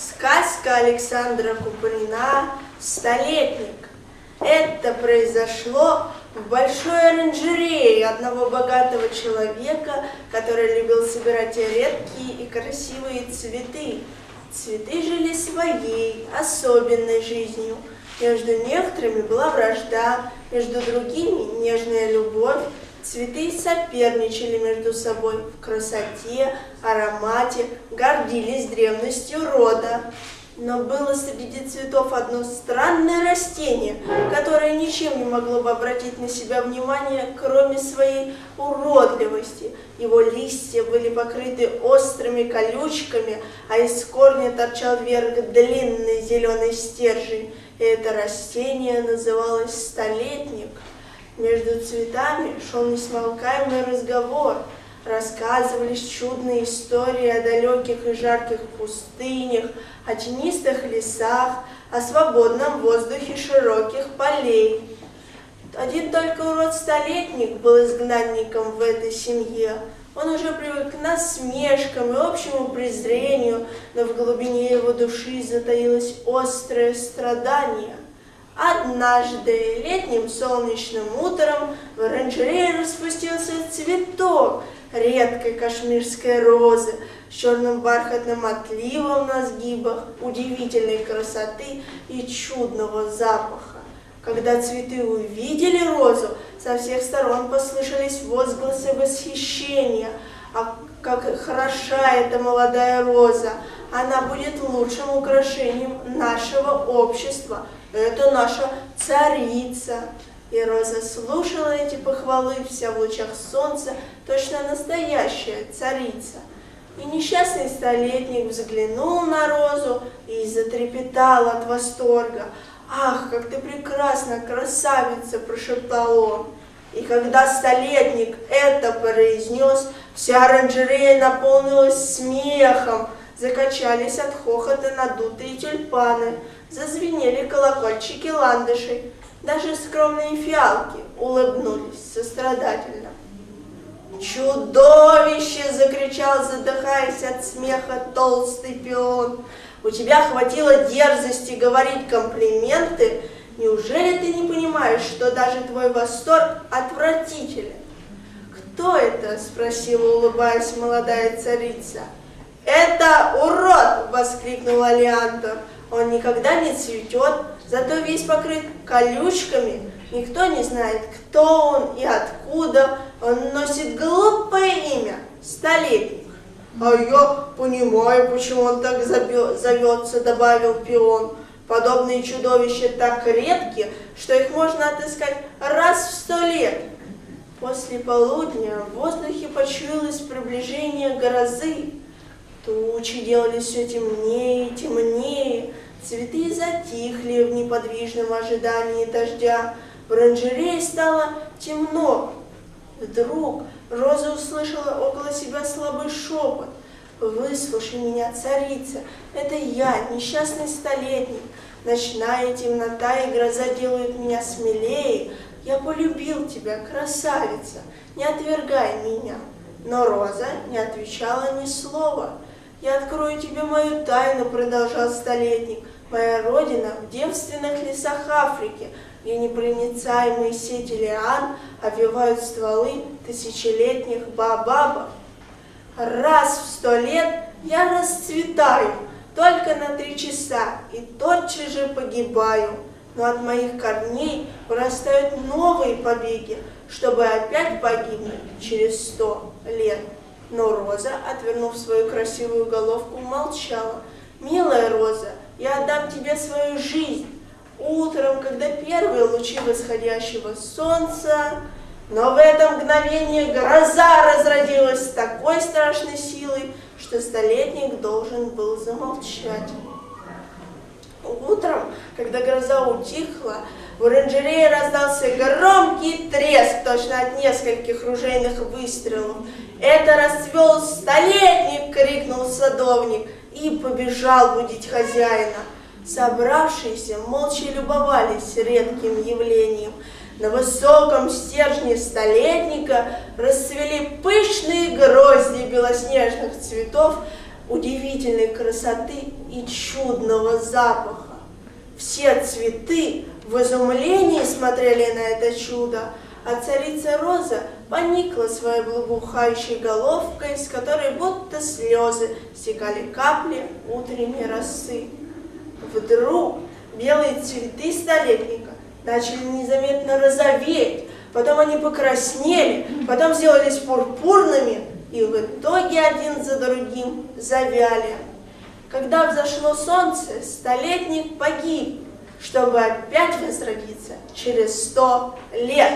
Сказка Александра Куприна «Столетник». Это произошло в большой оранжерее одного богатого человека, который любил собирать редкие и красивые цветы. Цветы жили своей, особенной жизнью. Между некоторыми была вражда, между другими нежная любовь. Цветы соперничали между собой в красоте, аромате, гордились древностью рода. Но было среди цветов одно странное растение, которое ничем не могло бы обратить на себя внимание, кроме своей уродливости. Его листья были покрыты острыми колючками, а из корня торчал вверх длинный зеленый стержень. И это растение называлось столетник. Между цветами шел несмолкаемый разговор. Рассказывались чудные истории о далеких и жарких пустынях, о тенистых лесах, о свободном воздухе широких полей. Один только урод-столетник был изгнанником в этой семье. Он уже привык к насмешкам и общему презрению, но в глубине его души затаилось острое страдание. Однажды летним солнечным утром в оранжерее распустился цветок редкой кашмирской розы с черным бархатным отливом на сгибах, удивительной красоты и чудного запаха. Когда цветы увидели розу, со всех сторон послышались возгласы восхищения. А как хороша эта молодая роза! Она будет лучшим украшением нашего общества. Это наша царица. И роза слушала эти похвалы, вся в лучах солнца, точно настоящая царица. И несчастный столетник взглянул на розу и затрепетал от восторга. «Ах, как ты прекрасна, красавица!» – прошептал он. И когда столетник это произнес, вся оранжерея наполнилась смехом. Закачались от хохота надутые тюльпаны, зазвенели колокольчики ландышей. Даже скромные фиалки улыбнулись сострадательно. «Чудовище!» – закричал, задыхаясь от смеха, толстый пион. «У тебя хватило дерзости говорить комплименты? Неужели ты не понимаешь, что даже твой восторг отвратителен?» «Кто это?» – спросила, улыбаясь, молодая царица. «Это урод!» – воскликнул Алиантор. «Он никогда не цветет, зато весь покрыт колючками. Никто не знает, кто он и откуда. Он носит глупое имя – Столетник». «А я понимаю, почему он так зовется», – добавил пион. «Подобные чудовища так редки, что их можно отыскать раз в 100 лет». После полудня в воздухе почуялось приближение грозы. Тучи делались все темнее и темнее, цветы затихли в неподвижном ожидании дождя, в оранжерее стало темно. Вдруг Роза услышала около себя слабый шепот. «Выслушай меня, царица, это я, несчастный столетник. Ночная темнота и гроза делают меня смелее. Я полюбил тебя, красавица, не отвергай меня». Но Роза не отвечала ни слова. «Я открою тебе мою тайну», — продолжал столетник. «Моя родина в девственных лесах Африки, где непроницаемые сети лиан обвивают стволы тысячелетних баобабов. Раз в 100 лет я расцветаю, только на 3 часа, и тотчас же погибаю. Но от моих корней вырастают новые побеги, чтобы опять погибнуть через 100 лет». Но Роза, отвернув свою красивую головку, молчала. «Милая Роза, я отдам тебе свою жизнь. Утром, когда первые лучи восходящего солнца...» Но в это мгновение гроза разразилась с такой страшной силой, что столетник должен был замолчать. Утром, когда гроза утихла, в оранжерее раздался громкий треск, точно от нескольких ружейных выстрелов. «Это расцвел столетник!» — крикнул садовник и побежал будить хозяина. Собравшиеся молча любовались редким явлением. На высоком стержне столетника расцвели пышные грозди белоснежных цветов, удивительной красоты и чудного запаха. Все цветы в изумлении смотрели на это чудо, а царица Роза поникла своей благоухающей головкой, с которой будто слезы стекали капли утренней росы. Вдруг белые цветы столетника начали незаметно розоветь, потом они покраснели, потом сделались пурпурными и в итоге один за другим завяли. Когда взошло солнце, столетник погиб, чтобы опять возродиться через 100 лет.